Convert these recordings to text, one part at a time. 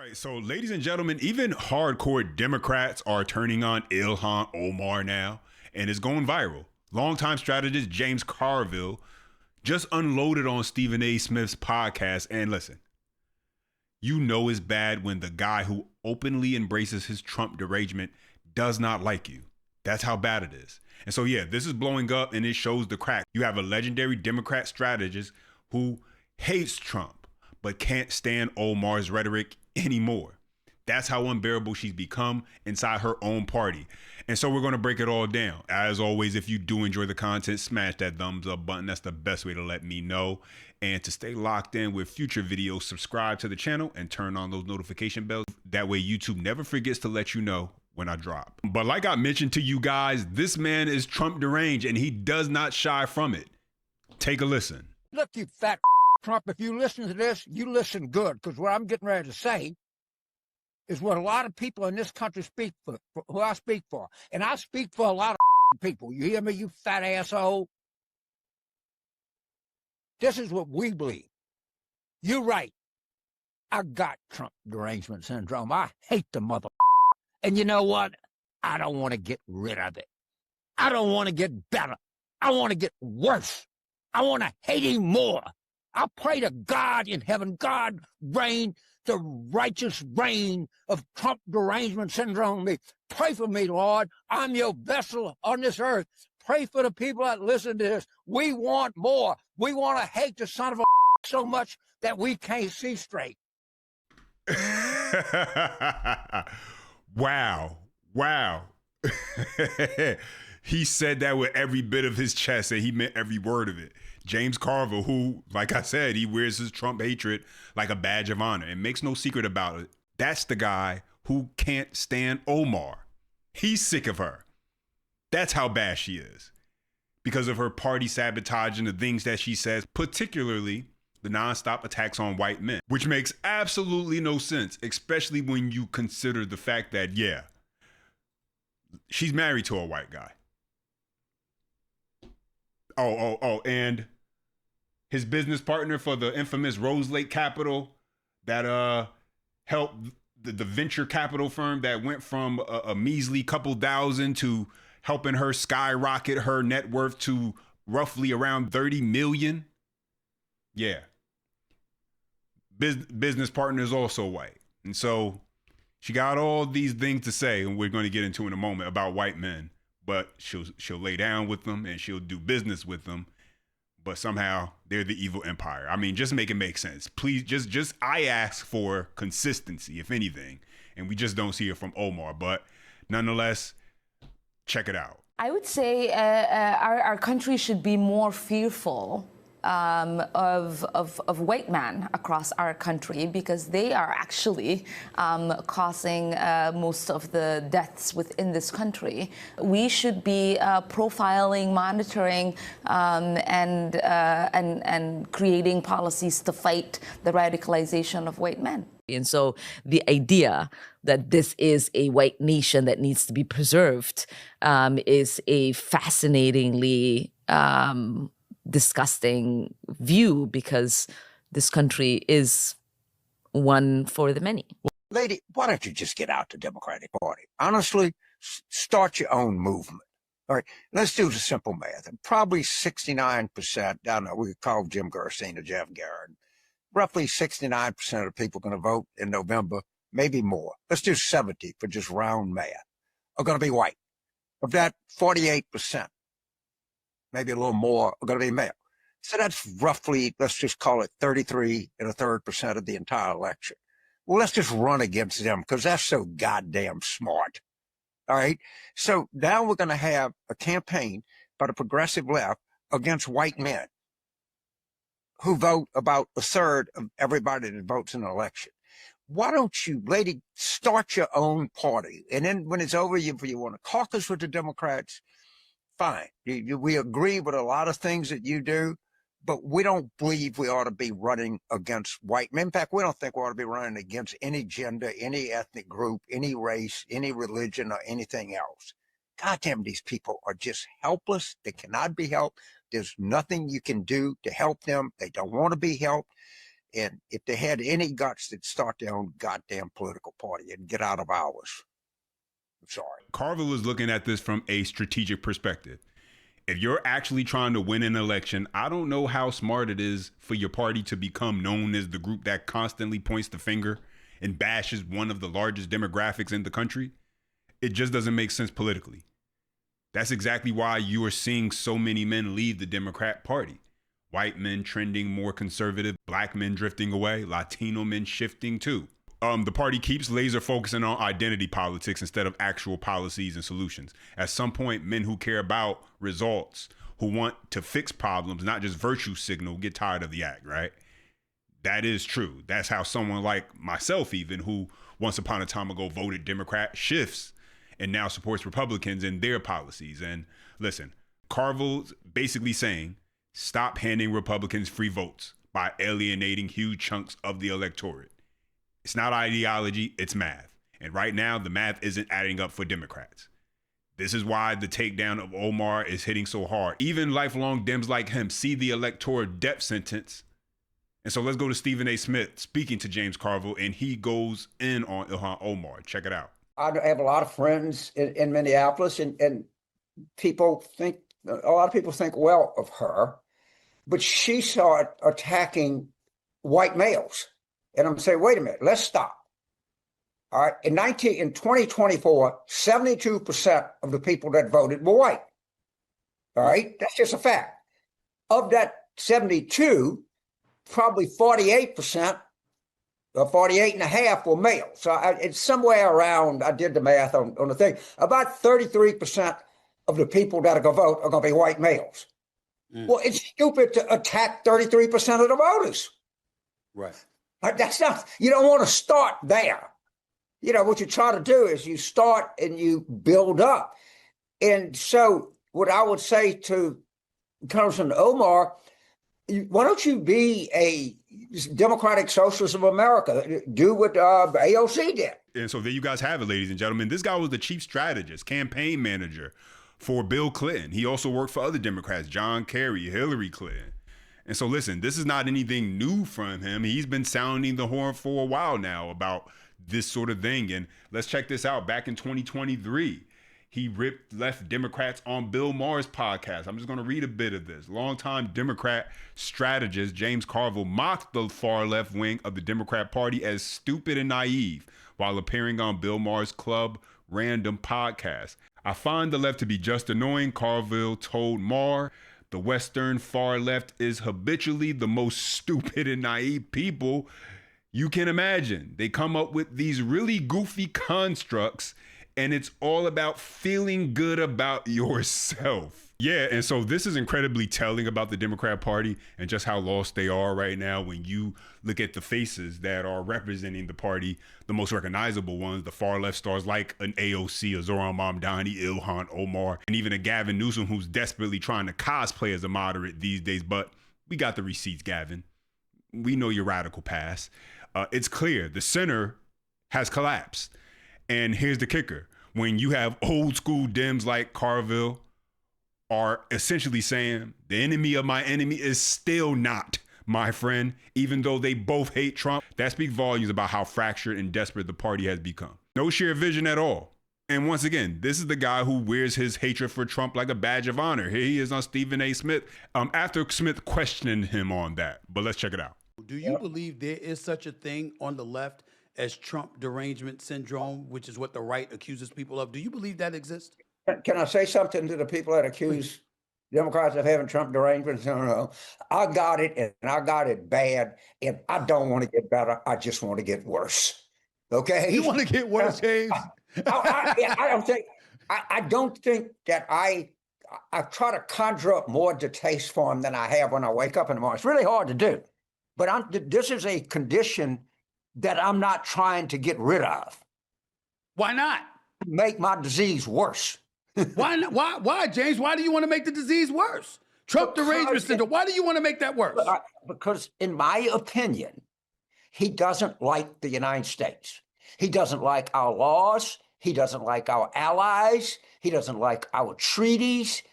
Right, so ladies and gentlemen, even hardcore Democrats are turning on Ilhan Omar now, and it's going viral. Longtime strategist James Carville just unloaded on Stephen A. Smith's podcast, and listen, you know it's bad when the guy who openly embraces his Trump derangement does not like you. That's how bad it is. And so, yeah, this is blowing up and it shows the crack. You have a legendary Democrat strategist who hates Trump, but can't stand Omar's rhetoric anymore. That's how unbearable she's become inside her own party. And so we're going to break it all down. As always, if you do enjoy the content, smash that thumbs up button. That's the best way to let me know. And to stay locked in with future videos, subscribe to the channel and turn on those notification bells. That way YouTube never forgets to let you know when I drop. But like I mentioned to you guys, this man is Trump deranged and he does not shy from it. Take a listen. Look, you fat Trump, if you listen to this, you listen good, because what I'm getting ready to say is what a lot of people in this country speak for, who I speak for. And I speak for a lot of people. You hear me, you fat asshole? This is what we believe. You're right. I got Trump derangement syndrome. I hate the mother. And you know what? I don't want to get rid of it. I don't want to get better. I want to get worse. I want to hate him more. I pray to God in heaven, God reign the righteous reign of Trump derangement syndrome. Pray for me, Lord. I'm your vessel on this earth. Pray for the people that listen to this. We want more. We want to hate the son of a so much that we can't see straight. Wow. He said that with every bit of his chest and he meant every word of it. James Carville, who, like I said, he wears his Trump hatred like a badge of honor and makes no secret about it. That's the guy who can't stand Omar. He's sick of her. That's how bad she is. Because of her party sabotage and the things that she says, particularly the nonstop attacks on white men, which makes absolutely no sense, especially when you consider the fact that, yeah, she's married to a white guy. And his business partner for the infamous Rose Lake Capital that helped the venture capital firm that went from a measly couple thousand to helping her skyrocket her net worth to roughly around 30 million. Yeah. Business partner is also white. And so she got all these things to say, and we're going to get into in a moment, about white men. But she'll lay down with them and she'll do business with them. But somehow they're the evil empire. I mean, just make it make sense. Please, just I ask for consistency, if anything. And we just don't see it from Omar. But nonetheless, check it out. I would say our country should be more fearful of white men across our country, because they are actually causing most of the deaths within this country. We should be profiling, monitoring, and creating policies to fight the radicalization of white men. And so the idea that this is a white nation that needs to be preserved is a fascinatingly disgusting view, because this country is one for the many. Lady, why don't you just get out the Democratic Party? Honestly, start your own movement. All right, let's do the simple math. And probably 69%, I don't know, we could call Jim Gerstein or Jeff Garrett. Roughly 69% of the people going to vote in November, maybe more. Let's do 70 for just round math, are going to be white. Of that, 48%. Maybe a little more are going to be male. So that's roughly, let's just call it 33 1/3% of the entire election. Well, let's just run against them, because that's so goddamn smart. All right. So now we're going to have a campaign by the progressive left against white men who vote about 1/3 of everybody that votes in an election. Why don't you, lady, start your own party? And then when it's over, if you want to caucus with the Democrats, fine. We agree with a lot of things that you do, but we don't believe we ought to be running against white men. In fact, we don't think we ought to be running against any gender, any ethnic group, any race, any religion, or anything else. Goddamn, these people are just helpless. They cannot be helped. There's nothing you can do to help them. They don't want to be helped. And if they had any guts, they'd start their own goddamn political party and get out of ours. I'm sorry. Carville is looking at this from a strategic perspective. If you're actually trying to win an election, I don't know how smart it is for your party to become known as the group that constantly points the finger and bashes one of the largest demographics in the country. It just doesn't make sense politically. That's exactly why you are seeing so many men leave the Democrat Party. White men trending more conservative, black men drifting away, Latino men shifting too. The party keeps laser focusing on identity politics instead of actual policies and solutions. At some point, men who care about results, who want to fix problems, not just virtue signal, get tired of the act, right? That is true. That's how someone like myself, even, who once upon a time ago voted Democrat, shifts and now supports Republicans in their policies. And listen, Carville's basically saying, stop handing Republicans free votes by alienating huge chunks of the electorate. It's not ideology, it's math. And right now, the math isn't adding up for Democrats. This is why the takedown of Omar is hitting so hard. Even lifelong Dems like him see the electoral death sentence. And so let's go to Stephen A. Smith speaking to James Carville, and he goes in on Ilhan Omar. Check it out. I have a lot of friends in Minneapolis, and people think, a lot of people think well of her, but she started attacking white males. And I'm saying, wait a minute, let's stop. All right, in 2024, 72% of the people that voted were white. All right, that's just a fact. Of that 72, probably 48%, or 48 and a half were male. So it's somewhere around, I did the math on the thing, about 33% of the people that are going to vote are going to be white males. Well, it's stupid to attack 33% of the voters. Right. That's not, you don't want to start there. You know, what you try to do is you start and you build up. And so what I would say to Congressman Omar, why don't you be a Democratic Socialist of America? Do what AOC did. And so there you guys have it, ladies and gentlemen. This guy was the chief strategist, campaign manager for Bill Clinton. He also worked for other Democrats, John Kerry, Hillary Clinton. And so listen, this is not anything new from him. He's been sounding the horn for a while now about this sort of thing. And let's check this out. Back in 2023, he left Democrats on Bill Maher's podcast. I'm just going to read a bit of this. Longtime Democrat strategist James Carville mocked the far left wing of the Democrat Party as stupid and naive while appearing on Bill Maher's Club Random podcast. I find the left to be just annoying, Carville told Maher. The Western far left is habitually the most stupid and naive people you can imagine. They come up with these really goofy constructs, and it's all about feeling good about yourself. Yeah, and so this is incredibly telling about the Democrat Party and just how lost they are right now when you look at the faces that are representing the party, the most recognizable ones, the far left stars like an AOC, a Zoran Mamdani, Ilhan Omar, and even a Gavin Newsom who's desperately trying to cosplay as a moderate these days. But we got the receipts, Gavin. We know your radical past. It's clear the center has collapsed. And here's the kicker. When you have old school Dems like Carville are essentially saying the enemy of my enemy is still not my friend, even though they both hate Trump, that speaks volumes about how fractured and desperate the party has become. No shared vision at all. And once again, this is the guy who wears his hatred for Trump like a badge of honor. Here he is on Stephen A. Smith after Smith questioned him on that. But let's check it out. Do you believe there is such a thing on the left as Trump derangement syndrome, which is what the right accuses people of? Do you believe that exists? Can I say something to the people that accuse Democrats of having Trump derangement? No. I got it, and I got it bad, and I don't want to get better. I just want to get worse. Okay? You want to get worse, James? I don't think that I try to conjure up more distaste for him than I have when I wake up in the morning. It's really hard to do. But this is a condition that I'm not trying to get rid of. Why not? Make my disease worse. Why not? Why, James? Why do you want to make the disease worse? Trump derangement syndrome. Why do you want to make that worse? Because in my opinion, he doesn't like the United States. He doesn't like our laws. He doesn't like our allies. He doesn't like our treaties.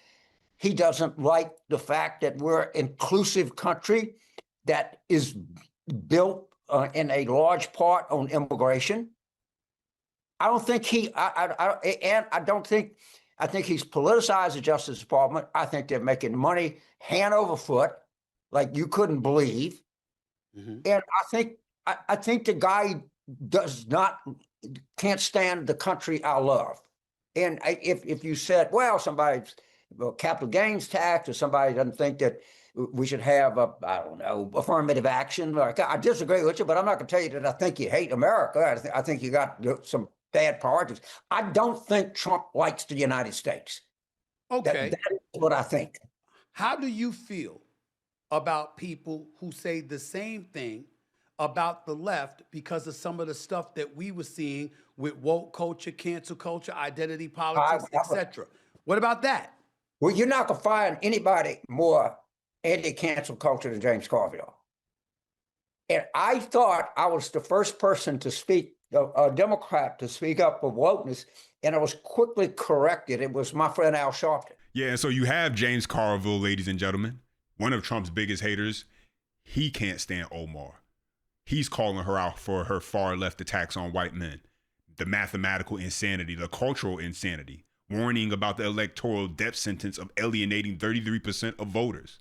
He doesn't like the fact that we're an inclusive country that is built in a large part on immigration. I don't think I think he's politicized the Justice Department. I think they're making money hand over foot, like you couldn't believe. And I think the guy can't stand the country I love. And if you said, well, somebody's capital gains tax, or somebody doesn't think that we should have I don't know, affirmative action, like, I disagree with you, but I'm not going to tell you that I think you hate America. I think you got some bad priorities. I don't think Trump likes the United States. Okay. That is what I think. How do you feel about people who say the same thing about the left because of some of the stuff that we were seeing with woke culture, cancel culture, identity politics, etc.? What about that? Well, you're not going to find anybody more anti-cancel culture than James Carville. And I thought I was the first person to speak, a Democrat, to speak up of wokeness, and I was quickly corrected. It was my friend Al Sharpton. Yeah, and so you have James Carville, ladies and gentlemen, one of Trump's biggest haters. He can't stand Omar. He's calling her out for her far left attacks on white men, the mathematical insanity, the cultural insanity, warning about the electoral death sentence of alienating 33% of voters.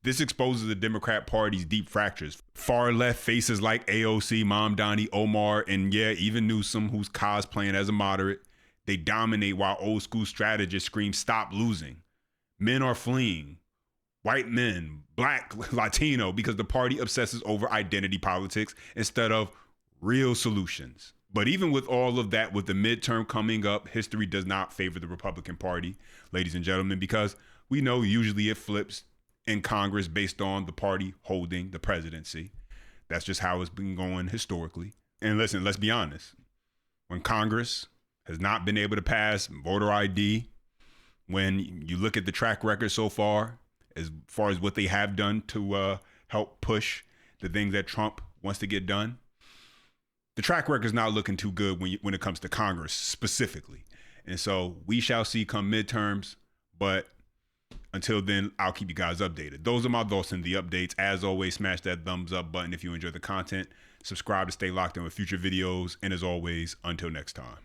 This exposes the Democrat Party's deep fractures. Far left faces like AOC, Mamdani, Omar, and yeah, even Newsom, who's cosplaying as a moderate. They dominate while old school strategists scream, stop losing. Men are fleeing. White men, Black, Latino, because the party obsesses over identity politics instead of real solutions. But even with all of that, with the midterm coming up, history does not favor the Republican Party, ladies and gentlemen, because we know usually it flips in Congress based on the party holding the presidency. That's just how it's been going historically. And listen, let's be honest. When Congress has not been able to pass voter ID, when you look at the track record so far as what they have done to help push the things that Trump wants to get done, the track record is not looking too good when it comes to Congress specifically. And so we shall see come midterms, but until then, I'll keep you guys updated. Those are my thoughts and the updates. As always, smash that thumbs up button if you enjoy the content. Subscribe to stay locked in with future videos. And as always, until next time.